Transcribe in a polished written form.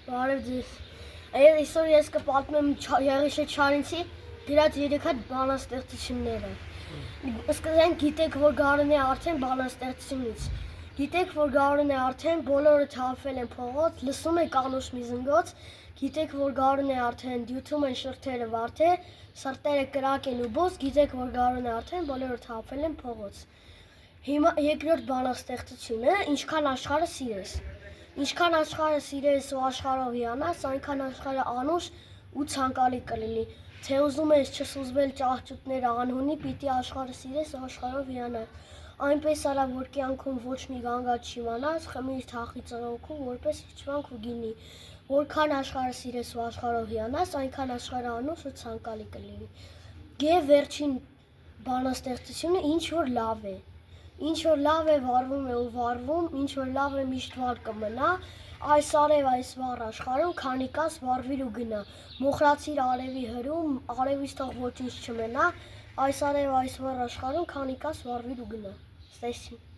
Բարև ձեզ։ Այսօր ես կպատմեմ Եղիշե Չարենցի գրած 3 հատ բանաստեղծությունները։ Սկսենք, գիտեք, որ գարուն է արդեն բանաստեղծությունից։ Գիտեք, որ գարուն է արդեն, բոլորը թափվել են փողոց, լսում եք անուշ մի զնգոց։ Գիտեք, որ գարուն է արդեն, դյութում են շրթերը վարդե, սրտերը կրակ են ու բոց, գիտեք, որ գարուն է արդեն, բոլորը թափվել են փողոց։ Հիմա երկրորդ բանաստեղծությունը, ինչքան աշխարհը սիրես։ Ինչքան աշխարհը սիրես ու աշխարհով հիանաս, այնքան աշխարհը անուշ ու ցանկալի կլինի։ Թե ուզում ես չսուզվել ճահճուտները անհունի, պիտի աշխարհը սիրես ու աշխարհով հիանաս։ Այնպես արա, որ կյանքում ոչ մի գանգատ չիմանաս, խմիր թախի ծղոքու, որպես իջվանք ու գինի։ Որքան աշխարհը սիրես ու աշխարհով հիանաս, այնքան աշխարհը անուշ ու ցանկալի կլինի։ Եվ վերջին բանաստեղծությունը ինչ որ լավ է։ Ինչ որ լավ է վարվում է ու վարվում, ինչ որ լավ է միշտ վար կմնա, այս արև այս վառ աշխարհում, քանի կաս վարվիր ու գնա, մոխրացիր արևի հրում, արևից թող ոչինչ չմնա, այս արև այս վառ աշխարհում, քանի կաս վարվիր ու գնա։ Ստեսին։